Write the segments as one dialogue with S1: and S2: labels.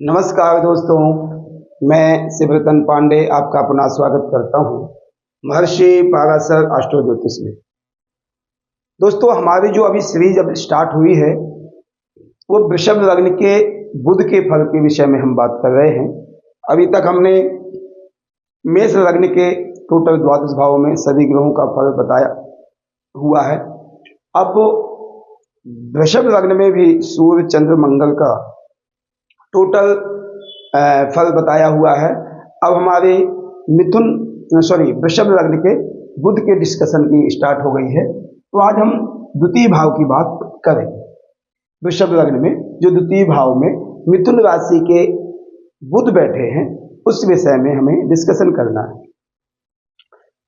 S1: नमस्कार दोस्तों, मैं शिवरतन पांडे आपका अपना स्वागत करता हूं महर्षि पाराशर एस्ट्रो ज्योतिष में। दोस्तों, हमारी जो अभी सीरीज अब स्टार्ट हुई है वो वृषभ लग्न के बुध के फल के विषय में हम बात कर रहे हैं। अभी तक हमने मेष लग्न के टोटल द्वादश भावों में सभी ग्रहों का फल बताया हुआ है। अब वृषभ लग्न में भी सूर्य चंद्र मंगल का टोटल फल बताया हुआ है। अब हमारे वृषभ लग्न के बुध के डिस्कशन की स्टार्ट हो गई है। तो आज हम द्वितीय भाव की बात करेंगे। वृषभ लग्न में जो द्वितीय भाव में मिथुन राशि के बुध बैठे हैं उस विषय में हमें डिस्कशन करना है।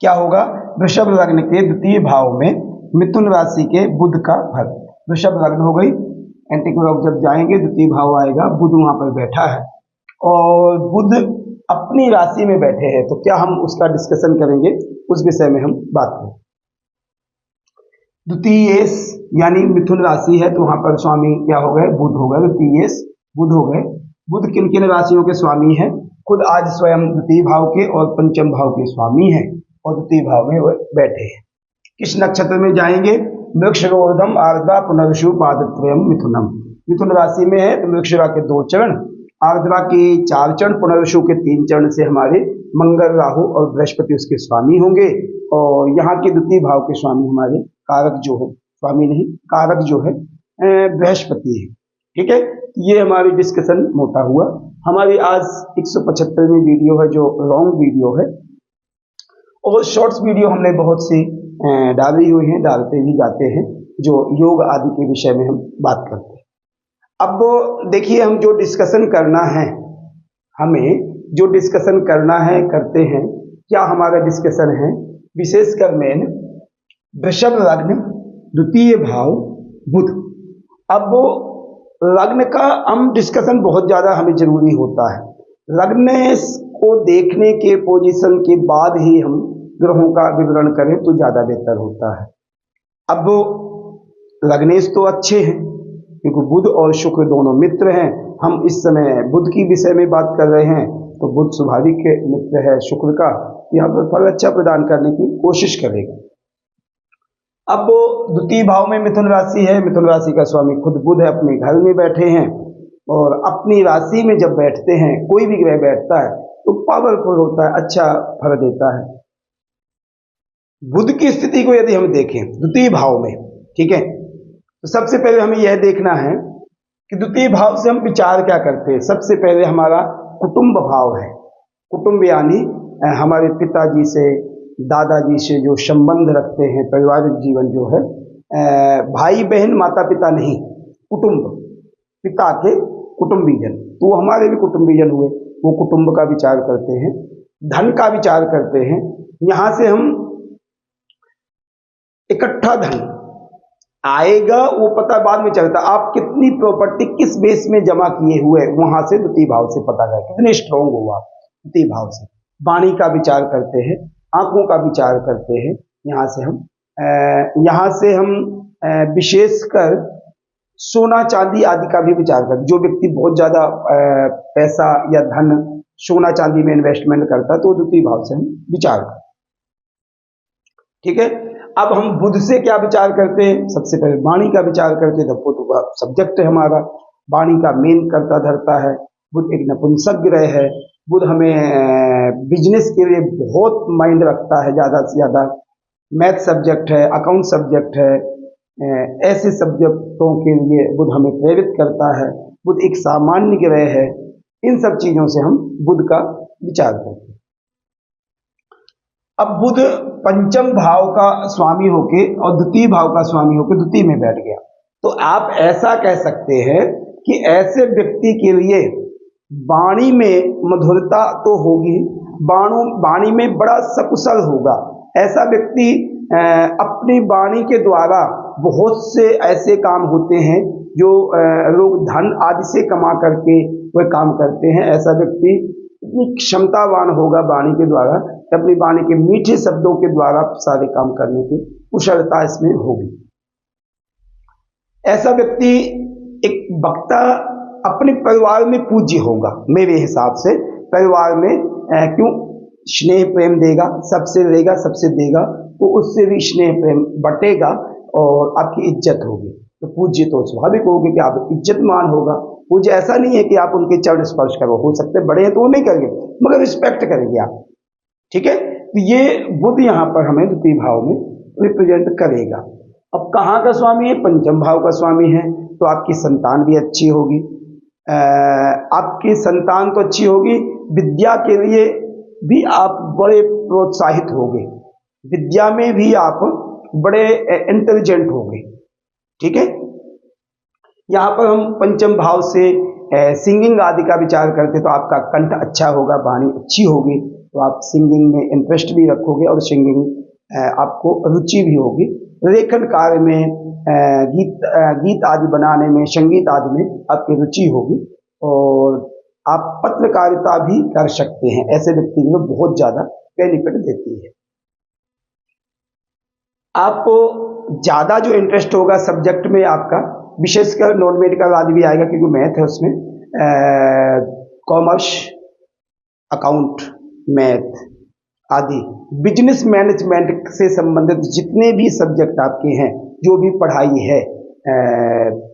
S1: क्या होगा वृषभ लग्न के द्वितीय भाव में मिथुन राशि के बुध का फल। वृषभ लग्न हो गई, एंटीक्लॉक जब जाएंगे द्वितीय भाव आएगा, बुध वहां पर बैठा है और बुध अपनी राशि में बैठे हैं, तो क्या हम उसका डिस्कशन करेंगे, उस विषय में हम बात करेंगे। द्वितीय यानी मिथुन राशि है तो वहां पर स्वामी क्या हो गए, बुध हो गए। द्वितीय बुध हो गए। बुध किन किन राशियों के स्वामी हैं, खुद आज स्वयं द्वितीय भाव के और पंचम भाव के स्वामी हैं और द्वितीय भाव में बैठे हैं। किस नक्षत्र में जाएंगे, मृगशिरोर्धम आर्द्रा पुनर्वसु पादत्रयम मिथुनम। मिथुन राशि में है तो मृगशिरा के 2 चरण, आर्द्रा के 4 चरण, पुनर्वसु के 3 चरण से हमारे मंगल, राहु और बृहस्पति उसके स्वामी होंगे। और यहाँ के द्वितीय भाव के स्वामी हमारे कारक जो है, स्वामी नहीं कारक जो है बृहस्पति है। ठीक है, ये हमारी डिस्कशन मोटा हुआ। हमारी आज 175वीं वीडियो है जो लॉन्ग वीडियो है, और शॉर्ट्स वीडियो हमने बहुत सी डाली हुई हैं, डालते भी जाते हैं, जो योग आदि के विषय में हम बात करते हैं। अब देखिए, हम जो डिस्कशन करना है, हमें जो डिस्कशन करना है करते हैं। क्या हमारा डिस्कशन है, विशेषकर मेन वृषभ लग्न द्वितीय भाव बुध। अब लग्न का हम डिस्कशन बहुत ज्यादा हमें जरूरी होता है। लग्न को देखने के पोजीशन के बाद ही हम ग्रहों का विवरण करें तो ज्यादा बेहतर होता है। अब लग्नेश तो अच्छे हैं क्योंकि बुध और शुक्र दोनों मित्र हैं। हम इस समय बुध की विषय में बात कर रहे हैं, तो बुध स्वाभाविक मित्र है शुक्र का, यहाँ पर फल अच्छा प्रदान करने की कोशिश करेगा। अब द्वितीय भाव में मिथुन राशि है, मिथुन राशि का स्वामी खुद बुध है, अपने घर में बैठे हैं। और अपनी राशि में जब बैठते हैं, कोई भी ग्रह बैठता है तो पावरफुल होता है, अच्छा फल देता है। बुध की स्थिति को यदि हम देखें द्वितीय भाव में, ठीक है, तो सबसे पहले हमें यह देखना है कि द्वितीय भाव से हम विचार क्या करते हैं। सबसे पहले हमारा कुटुंब भाव है। कुटुंब यानी हमारे पिताजी से, दादाजी से जो संबंध रखते हैं, पारिवारिक जीवन जो है, भाई बहन माता पिता नहीं, कुटुंब, पिता के कुटुंबीजन, तो वो हमारे भी कुटुंबीजन हुए। वो कुटुंब का विचार करते हैं, धन का विचार करते हैं। यहां से हम इकट्ठा धन आएगा वो पता बाद में चलता, आप कितनी प्रॉपर्टी किस बेस में जमा किए हुए, वहां से द्वितीय भाव से पता चलता कितने स्ट्रांग हो आप द्वितीय भाव से। वाणी का विचार करते हैं, आंखों का विचार करते हैं। यहाँ से हम विशेषकर सोना चांदी आदि का भी विचार करते हैं। जो व्यक्ति बहुत ज्यादा पैसा या धन सोना चांदी में इन्वेस्टमेंट करता है तो द्वितीय भाव से हम विचार करते हैं। ठीक है, अब हम बुध से क्या विचार करते हैं, सबसे पहले वाणी का विचार करते हैं। तो सब्जेक्ट है हमारा, वाणी का मेन करता धरता है। बुध एक नपुंसक ग्रह है। बुध हमें बिजनेस के लिए बहुत माइंड रखता है, ज्यादा से ज्यादा मैथ सब्जेक्ट है, अकाउंट सब्जेक्ट है, ऐसे सब्जेक्टों के लिए बुध हमें प्रेरित करता है। बुध एक सामान्य ग्रह है। इन सब चीजों से हम बुध का विचार करते हैं। अब बुध पंचम भाव का स्वामी होके और द्वितीय भाव का स्वामी होके द्वितीय में बैठ गया, तो आप ऐसा कह सकते हैं कि ऐसे व्यक्ति के लिए वाणी में मधुरता तो होगी, वाणी में बड़ा सकुशल होगा। ऐसा व्यक्ति अपनी वाणी के द्वारा बहुत से ऐसे काम होते हैं जो लोग धन आदि से कमा करके वह काम करते हैं। ऐसा व्यक्ति इतनी क्षमतावान होगा वाणी के द्वारा, अपनी वाणी के मीठे शब्दों के द्वारा सारे काम करने की कुशलता इसमें होगी। ऐसा व्यक्ति एक वक्ता अपने परिवार में पूज्य होगा। मेरे हिसाब से परिवार में क्यों स्नेह प्रेम देगा, सबसे रहेगा, सबसे देगा, तो उससे भी स्नेह प्रेम बटेगा और आपकी इज्जत होगी। तो पूज्य तो स्वाभाविक होगी कि आप इज्जतमान होगा। पूज्य ऐसा नहीं है कि आप उनके चरण स्पर्श करो, हो सकते बड़े हैं तो वो नहीं करेंगे, मगर रिस्पेक्ट करेंगे आप। ठीक है, तो ये बुध यहाँ पर हमें द्वितीय भाव में रिप्रेजेंट करेगा। अब कहाँ का स्वामी है? पंचम भाव का स्वामी है, तो आपकी संतान भी अच्छी होगी। आपकी संतान तो अच्छी होगी, विद्या के लिए भी आप बड़े प्रोत्साहित होंगे, विद्या में भी आप बड़े इंटेलिजेंट होंगे। ठीक है, यहाँ पर हम पंचम भाव से सिंगिंग आदि का विचार करते तो आपका कंठ अच्छा होगा, वाणी अच्छी होगी, तो आप सिंगिंग में इंटरेस्ट भी रखोगे और सिंगिंग आपको रुचि भी होगी। लेखन कार्य में, गीत आदि बनाने में, संगीत आदि में आपकी रुचि होगी और आप पत्रकारिता भी कर सकते हैं। ऐसे व्यक्ति को बहुत ज्यादा बेनिफिट देती है। आपको ज्यादा जो इंटरेस्ट होगा सब्जेक्ट में आपका, विशेषकर नॉन मेडिकल आदि भी आएगा क्योंकि मैथ है उसमें, कॉमर्स, अकाउंट, मैथ आदि, बिजनेस मैनेजमेंट से संबंधित जितने भी सब्जेक्ट आपके हैं, जो भी पढ़ाई है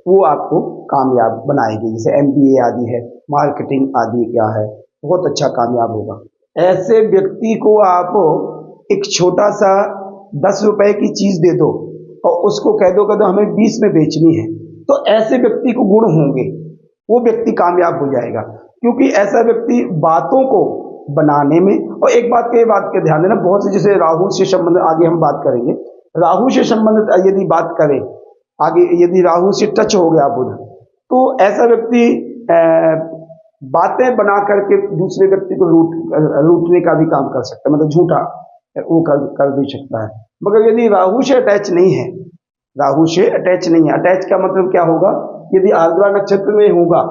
S1: वो आपको कामयाब बनाएगी। जैसे MBA आदि है, मार्केटिंग आदि क्या है, बहुत अच्छा कामयाब होगा। ऐसे व्यक्ति को आप एक छोटा सा 10 रुपए की चीज दे दो और उसको कह दो हमें 20 में बेचनी है, तो ऐसे व्यक्ति को गुण होंगे, वो व्यक्ति कामयाब हो जाएगा। क्योंकि ऐसा व्यक्ति बातों को बनाने में, और एक बात के ध्यान देना, बहुत से जैसे राहु से संबंधित आगे हम बात करेंगे, राहु से संबंधित यदि बात करें आगे, यदि राहु से टच हो गया बुध, तो ऐसा व्यक्ति बातें बना करके दूसरे व्यक्ति को लूटने का भी काम कर सकता है, मतलब झूठा वो कर भी सकता है। मगर यदि राहु से अटैच नहीं है, राहु से अटैच नहीं है, अटैच का मतलब क्या होगा, यदि आर्द्रा नक्षत्र में होगा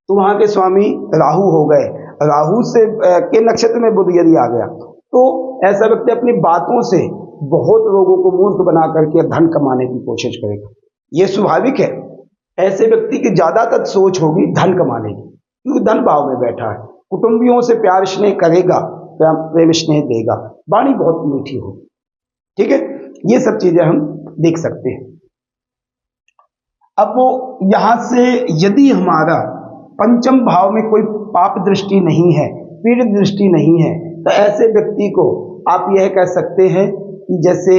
S1: तो वहां के स्वामी राहु हो गए, राहु से के नक्षत्र में बुध यदि आ गया, तो ऐसा व्यक्ति अपनी बातों से बहुत लोगों को मूर्ख बना करके धन कमाने की कोशिश करेगा। ये स्वाभाविक है, ऐसे व्यक्ति की ज्यादातर सोच होगी धन कमाने की, क्योंकि धन भाव में बैठा है। कुटुंबियों से प्यार स्नेह करेगा, प्रेम स्नेह देगा, वाणी बहुत मीठी होगी। ठीक है, ये सब चीजें हम देख सकते हैं। अब वो यहां से यदि हमारा पंचम भाव में कोई पाप दृष्टि नहीं है, पीड़ित दृष्टि नहीं है, तो ऐसे व्यक्ति को आप यह कह सकते हैं कि जैसे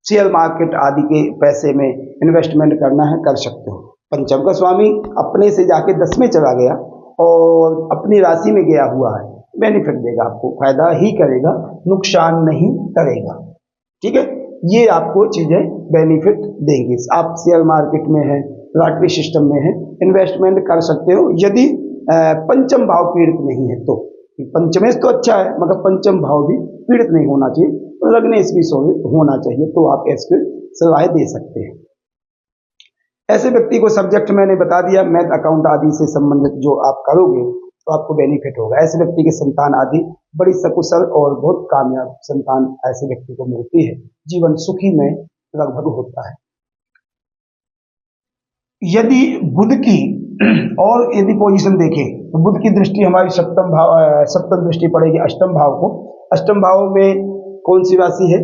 S1: शेयर मार्केट आदि के पैसे में इन्वेस्टमेंट करना है, कर सकते हो। पंचम का स्वामी अपने से जाके 10 में चला गया और अपनी राशि में गया हुआ है, बेनिफिट देगा, आपको फायदा ही करेगा, नुकसान नहीं करेगा। ठीक है, ये आपको चीजें बेनिफिट देंगी। आप शेयर मार्केट में है, लॉटरी सिस्टम में है, इन्वेस्टमेंट कर सकते हो यदि पंचम भाव पीड़ित नहीं है तो। पंचमेश तो अच्छा है, मगर पंचम भाव भी पीड़ित नहीं होना चाहिए, लग्नेश भी होना चाहिए, तो आप इसके सलाह दे सकते हैं। ऐसे व्यक्ति को सब्जेक्ट मैंने बता दिया, मैथ अकाउंट आदि से संबंधित जो आप करोगे तो आपको बेनिफिट होगा। ऐसे व्यक्ति की संतान आदि बड़ी सकुशल और बहुत कामयाब संतान ऐसे व्यक्ति को मिलती है, जीवन सुखी में लगभग होता है। यदि बुध की और यदि पोजीशन देखें तो बुध की दृष्टि हमारी सप्तम दृष्टि पड़ेगी अष्टम भाव को। अष्टम भाव में कौन सी राशि है?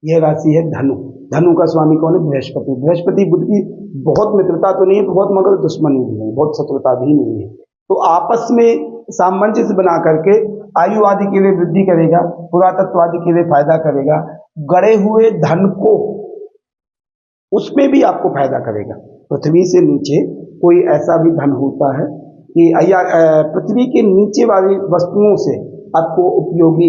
S1: यह राशि है धनु। धनु का स्वामी कौन है? बृहस्पति। बृहस्पति बुध की बहुत मित्रता तो नहीं है, बहुत मगर दुश्मनी भी नहीं, बहुत शत्रुता भी नहीं है, तो आपस में सामंजस्य बना करके आयु आदि के लिए वृद्धि करेगा, पुरातत्व आदि के लिए फायदा करेगा, गड़े हुए धन को उसमें भी आपको फायदा करेगा। पृथ्वी से नीचे कोई ऐसा भी धन होता है कि पृथ्वी के नीचे वाली वस्तुओं से आपको उपयोगी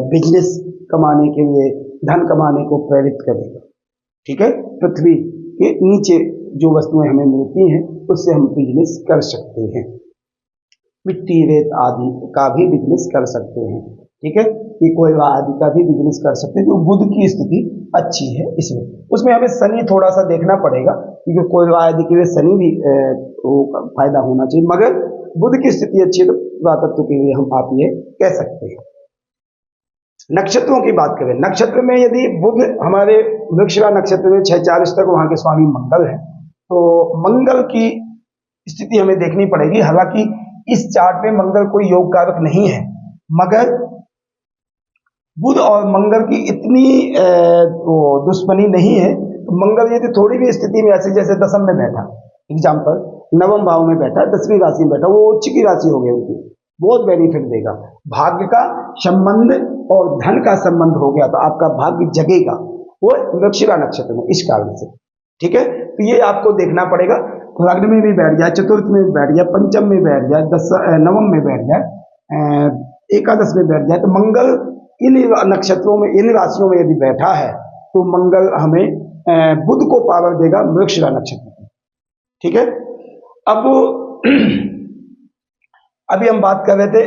S1: बिजनेस कमाने के लिए, धन कमाने को प्रेरित करेगा। ठीक है, पृथ्वी के नीचे जो वस्तुएं हमें मिलती हैं उससे हम बिजनेस कर सकते हैं, मिट्टी रेत आदि का भी बिजनेस कर सकते हैं। ठीक है, कि कोयला आदि का भी बिजनेस कर सकते हैं, जो बुध की स्थिति अच्छी है इसमें। उसमें हमें शनि थोड़ा सा देखना पड़ेगा, क्योंकि कोयला आदि के लिए शनि भी फायदा होना चाहिए, मगर बुध की स्थिति अच्छी है तो पुरातत्व के लिए हम आप ये कह सकते हैं। नक्षत्रों की बात करें, नक्षत्र में यदि बुध हमारे वृक्षरा नक्षत्र में 6-4 तक वहां के स्वामी मंगल है, तो मंगल की स्थिति हमें देखनी पड़ेगी। हालांकि इस चार्ट में मंगल कोई योग कारक नहीं है, मगर बुध और मंगल की इतनी दुश्मनी नहीं है। तो मंगल यदि थोड़ी भी स्थिति में ऐसे जैसे दशम में बैठा, एग्जाम्पल नवम भाव में बैठा, 10वीं राशि में बैठा, वो उच्च की राशि हो गई उनकी, बहुत बेनिफिट देगा। भाग्य का संबंध और धन का संबंध हो गया तो आपका भाग्य जगेगा, वो मृगशिरा नक्षत्र में, इस कारण से। ठीक है, तो ये आपको देखना पड़ेगा। लग्न में भी बैठ जाए, चतुर्थ में भी बैठ जाए, पंचम में बैठ जाए, नवम में बैठ जाए, एकादश में बैठ जाए, तो मंगल इन नक्षत्रों में, इन राशियों में यदि बैठा है तो मंगल हमें बुध को पावर देगा मृगशिरा नक्षत्र में। ठीक है, अब अभी हम बात कर रहे थे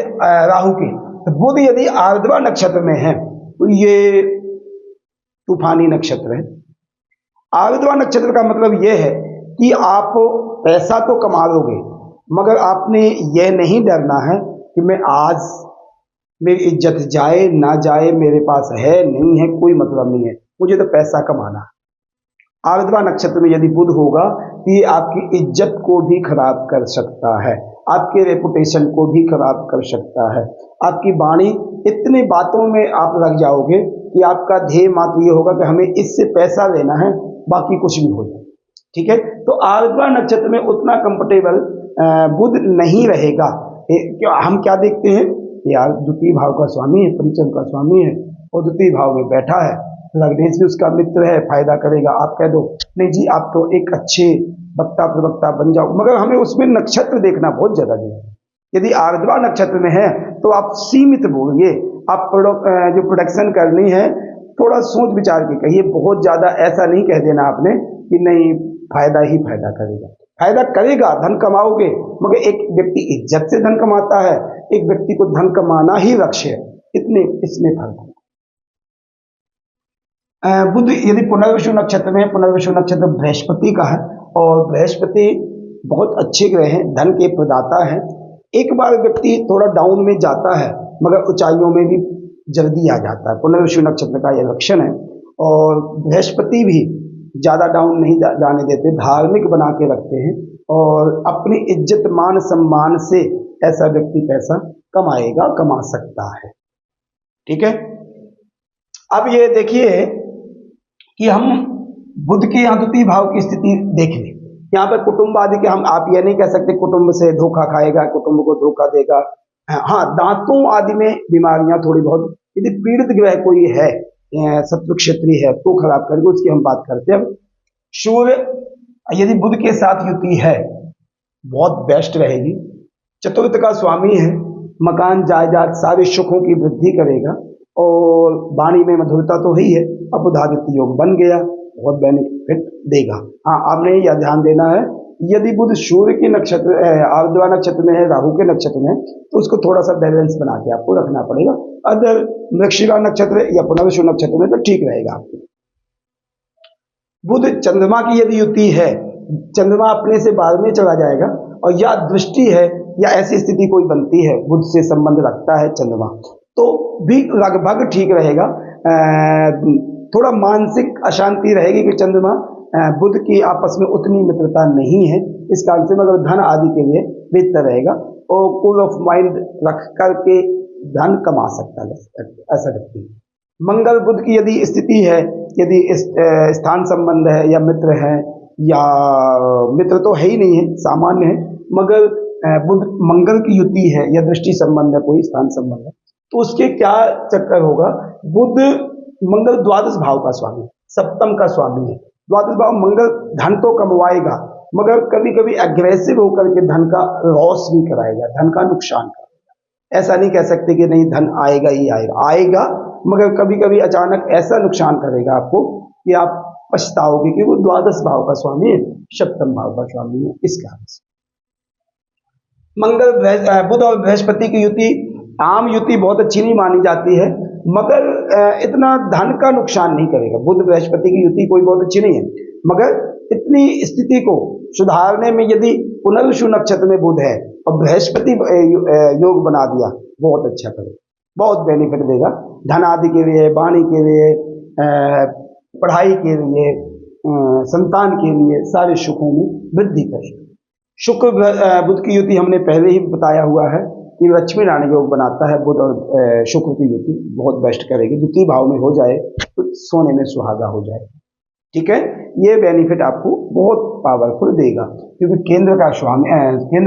S1: राहु की। तो बुध यदि आर्द्रा नक्षत्र में है तो ये तूफानी नक्षत्र है। आर्द्रा नक्षत्र का मतलब यह है कि आप पैसा तो कमा लोगे, मगर आपने यह नहीं डरना है कि मैं आज मेरी इज्जत जाए ना जाए, मेरे पास है नहीं है कोई मतलब नहीं है, मुझे तो पैसा कमाना है। आर्द्रा नक्षत्र में यदि बुध होगा तो ये आपकी इज्जत को भी खराब कर सकता है, आपके रेपुटेशन को भी खराब कर सकता है। आपकी वाणी, इतनी बातों में आप लग जाओगे कि आपका ध्येय मात्र ये होगा कि हमें इससे पैसा लेना है, बाकी कुछ भी हो जाए। ठीक है, तो आर्द्रा नक्षत्र में उतना कंफर्टेबल बुध नहीं रहेगा। हम क्या देखते हैं यार, द्वितीय भाव का स्वामी है, पंचम का स्वामी है और द्वितीय भाव में बैठा है, लग्नेश भी उसका मित्र है, फायदा करेगा। आप कह दो नहीं जी आप तो एक अच्छे वक्ता प्रवक्ता बन जाओ, मगर हमें उसमें नक्षत्र देखना बहुत ज्यादा जरूरी है। यदि आर्द्रा नक्षत्र में है तो आप सीमित बोलिए, आप जो प्रोडक्शन करनी है थोड़ा सोच विचार के कहिए, बहुत ज्यादा ऐसा नहीं कह देना आपने कि नहीं फायदा ही फायदा करेगा। फायदा करेगा, धन कमाओगे, मगर एक व्यक्ति इज्जत से धन कमाता है, एक व्यक्ति को धन कमाना ही लक्ष्य है, इतने इसमें फर्क है। बुध यदि पुनर्वसु नक्षत्र में, पुनर्वसु नक्षत्र बृहस्पति का है और बृहस्पति बहुत अच्छे ग्रह हैं, धन के प्रदाता हैं। एक बार व्यक्ति थोड़ा डाउन में जाता है मगर ऊंचाइयों में भी जल्दी आ जाता है, पुनर्वसु नक्षत्र का यह लक्षण है। और बृहस्पति भी ज्यादा डाउन नहीं जाने देते, धार्मिक बना के रखते हैं और अपनी इज्जत मान सम्मान से ऐसा व्यक्ति पैसा कमाएगा, कमा सकता है। ठीक है, अब ये देखिए कि हम बुध के यहाँ द्वितीय भाव की स्थिति देख लें। यहाँ पर कुटुंब आदि के हम, आप ये नहीं कह सकते कुटुंब से धोखा खाएगा, कुटुंब को धोखा देगा। हाँ, दांतों आदि में बीमारियां थोड़ी बहुत, यदि पीड़ित ग्रह कोई है, शत्रु क्षेत्री है तो खराब करेगा, उसकी हम बात करते हैं। सूर्य यदि बुध के साथ युति है बहुत बेस्ट रहेगी। चतुर्थ का स्वामी है, मकान जायदाद सारे सुखों की वृद्धि करेगा और वाणी में मधुरता तो ही है, अबुधादित्य योग बन गया, बहुत बेनिफिट देगा। हाँ, आपने यह ध्यान देना है यदि बुध सूर्य के नक्षत्र आर्द्रा नक्षत्र में है, राहु के नक्षत्र में, तो उसको थोड़ा सा बैलेंस बना के आपको रखना पड़ेगा। अदर मृगशिरा नक्षत्र या पुनर्वसु नक्षत्र में तो ठीक रहेगा आपको। बुध चंद्रमा की यदि युति है, चंद्रमा अपने से 12वें चला जाएगा और या दृष्टि है या ऐसी स्थिति कोई बनती है, बुध से संबंध रखता है चंद्रमा, तो भी लगभग ठीक रहेगा। थोड़ा मानसिक अशांति रहेगी कि चंद्रमा बुध की आपस में उतनी मित्रता नहीं है, इस कारण से, मगर धन आदि के लिए बेहतर रहेगा और कूल ऑफ माइंड रख करके धन कमा सकता है ऐसा व्यक्ति। मंगल बुध की यदि स्थिति है, यदि स्थान संबंध है या मित्र है, या मित्र तो है ही नहीं है, सामान्य है, मगर बुध मंगल की युति है या दृष्टि संबंध है, कोई स्थान संबंध है, तो उसके क्या चक्कर होगा। बुध मंगल द्वादश भाव का स्वामी, सप्तम का स्वामी है। द्वादश भाव मंगल धन तो कमवाएगा, मगर कभी कभी एग्रेसिव होकर के धन का लॉस भी कराएगा, धन का नुकसान कराएगा। ऐसा नहीं कह सकते कि नहीं धन आएगा ही आएगा, आएगा, मगर कभी कभी अचानक ऐसा नुकसान करेगा आपको कि आप पछताओगे कि वो द्वादश भाव का स्वामी है, सप्तम भाव का स्वामी है। इस कारण से मंगल बुध और बृहस्पति की युति आम युति बहुत अच्छी नहीं मानी जाती है, मगर इतना धन का नुकसान नहीं करेगा। बुध बृहस्पति की युति कोई बहुत अच्छी नहीं है, मगर इतनी स्थिति को सुधारने में यदि पुनर्वसु नक्षत्र में बुध है और बृहस्पति योग बना दिया, बहुत अच्छा करेगा, बहुत बेनिफिट देगा धन आदि के लिए, वाणी के लिए, पढ़ाई के लिए, संतान के लिए सारे सुखों में वृद्धि करेगा। शुक्र बुध की युति हमने पहले ही बताया हुआ है कि लक्ष्मी नारायण योग बनाता है। बुध और शुक्र की युति बहुत बेस्ट करेगी। द्वितीय भाव में हो जाए तो सोने में सुहागा हो जाए। ठीक है, ये बेनिफिट आपको बहुत पावरफुल देगा, क्योंकि केंद्र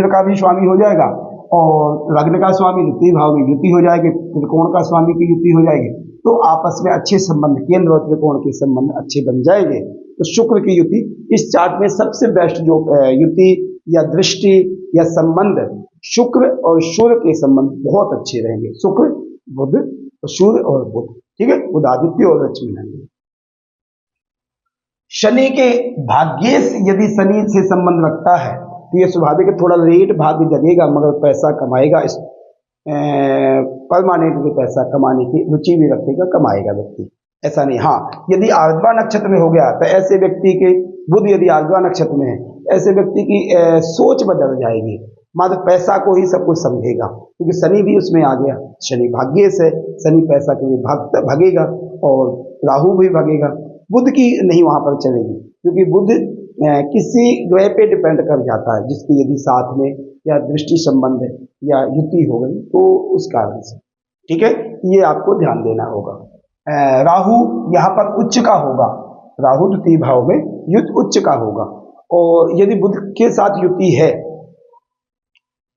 S1: का भी स्वामी हो जाएगा और लग्न का स्वामी द्वितीय भाव में युति हो जाएगी, त्रिकोण का स्वामी की युति हो जाएगी, तो आपस में अच्छे संबंध, केंद्र और त्रिकोण के संबंध अच्छे बन जाएंगे। तो शुक्र की युति इस चार्ट में सबसे बेस्ट जो युति या दृष्टि या संबंध, शुक्र और सूर्य के संबंध बहुत अच्छे रहेंगे। शुक्र बुध, सूर्य और बुध, ठीक है, बुधादित्य और लक्ष्मी नारायण। शनि के भाग्य यदि शनि से संबंध रखता है तो ये स्वाभाविक थोड़ा लेट भाग्य जगेगा, मगर पैसा कमाएगा। इस परमानेंट भी पैसा कमाने की रुचि भी रखेगा, कमाएगा व्यक्ति, ऐसा नहीं। हाँ, यदि आर्द्रा नक्षत्र में हो गया तो ऐसे व्यक्ति के, बुध यदि आर्द्रा नक्षत्र में है, ऐसे व्यक्ति की सोच बदल जाएगी, मात्र पैसा को ही सब कुछ समझेगा, क्योंकि शनि भी उसमें आ गया। शनि भाग्य से, शनि पैसा के लिए भागेगा और राहु भी भागेगा। बुध की नहीं वहां पर चलेगी, क्योंकि बुध किसी ग्रह पे डिपेंड कर जाता है, जिसकी यदि साथ में या दृष्टि संबंध या युति हो गई तो उस कारण से, ठीक है, ये आपको ध्यान देना होगा। राहु यहाँ पर उच्च का होगा, राहु द्वितीय भाव में युद्ध उच्च का होगा। और यदि बुध के साथ युति है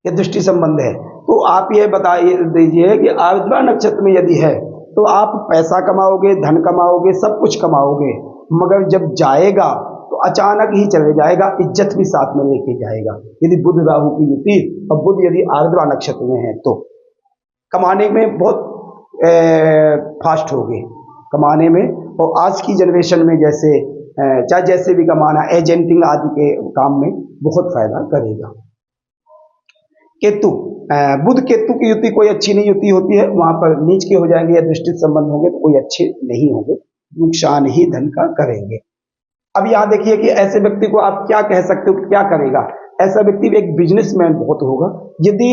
S1: या दृष्टि संबंध है तो आप ये बता दीजिए कि आर्द्रा नक्षत्र में यदि है तो आप पैसा कमाओगे, धन कमाओगे, सब कुछ कमाओगे, मगर जब जाएगा तो अचानक ही चले जाएगा, इज्जत भी साथ में लेके जाएगा। यदि बुध राहु की युति और बुध यदि आर्द्रा नक्षत्र में है तो कमाने में बहुत फास्ट होगे, कमाने में। और आज की जनरेशन में जैसे चाहे जैसे भी कमाना, एजेंटिंग आदि के काम में बहुत फायदा करेगा। केतु, बुध केतु की युति कोई अच्छी नहीं युति होती है, वहां पर नीच के हो जाएंगे या दृष्टि संबंध होंगे तो कोई अच्छे नहीं होंगे, नुकसान ही धन का करेंगे। अब यहाँ देखिए कि ऐसे व्यक्ति को आप क्या कह सकते हो, क्या करेगा। ऐसा व्यक्ति एक बिजनेसमैन बहुत होगा, यदि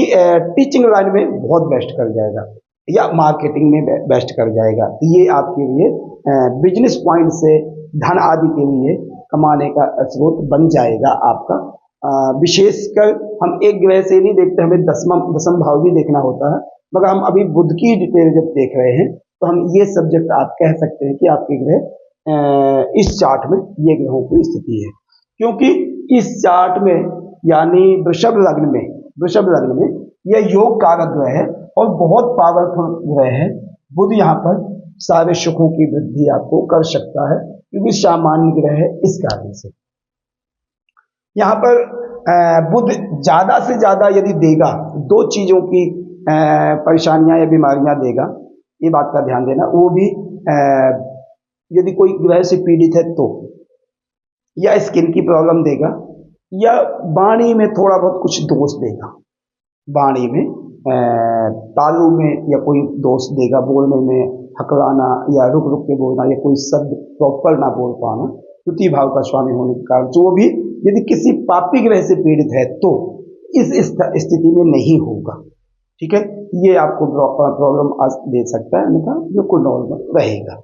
S1: टीचिंग लाइन में बहुत बेस्ट कर जाएगा या मार्केटिंग में बेस्ट कर जाएगा, तो ये आपके लिए बिजनेस पॉइंट से धन आदि के लिए कमाने का स्रोत बन जाएगा आपका। विशेषकर हम एक ग्रह से नहीं देखते, हमें दसम भाव भी देखना होता है, मगर हम अभी बुध की डिटेल जब देख रहे हैं तो हम ये सब्जेक्ट आप कह सकते हैं कि आपके ग्रह इस चार्ट में ये ग्रहों की स्थिति है, क्योंकि इस चार्ट में यानी वृषभ लग्न में यह योग कारक ग्रह है और बहुत पावरफुल ग्रह है। बुध यहाँ पर सारे सुखों की वृद्धि आपको कर सकता है, क्योंकि सामान्य ग्रह है, इस कारण से यहाँ पर बुध ज्यादा से ज्यादा यदि देगा, दो चीजों की परेशानियां या बीमारियां देगा, ये बात का ध्यान देना। वो भी यदि कोई ग्रह से पीड़ित है तो, या स्किन की प्रॉब्लम देगा, या वाणी में थोड़ा बहुत कुछ दोष देगा, वाणी में तालु में या कोई दोष देगा, बोलने में हकलाना या रुक रुक के बोलना या कोई शब्द प्रॉपर ना बोल पाना, द्वितीय भाव का स्वामी होने के कारण जो भी यदि किसी पापी ग्रह से पीड़ित है तो इस स्थिति में नहीं होगा। ठीक है, ये आपको प्रॉब्लम आज दे सकता है, अन्यथा बिल्कुल नॉर्मल रहेगा।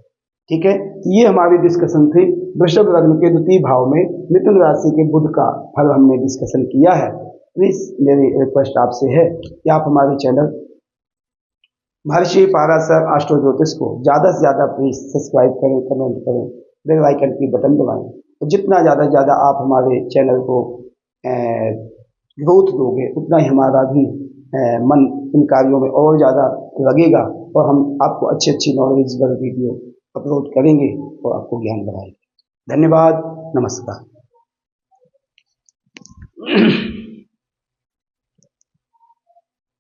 S1: ठीक है, ये हमारी डिस्कशन थी वृषभ लग्न के द्वितीय भाव में मिथुन राशि के बुध का फल हमने डिस्कशन किया है। प्लीज मेरी रिक्वेस्ट आपसे है कि आप हमारे चैनल महर्षि पाराशर एस्ट्रो ज्योतिष को ज़्यादा से ज़्यादा प्लीज सब्सक्राइब करें, कमेंट करें, बेल आइकन की बटन दबाएं। तो जितना ज़्यादा ज़्यादा आप हमारे चैनल को ग्रोथ दोगे, उतना ही हमारा भी मन इन कार्यों में और ज़्यादा लगेगा और हम आपको अच्छी अच्छी नॉलेजेबल वीडियो अपलोड करेंगे और आपको ज्ञान बढ़ाएंगे। धन्यवाद, नमस्कार।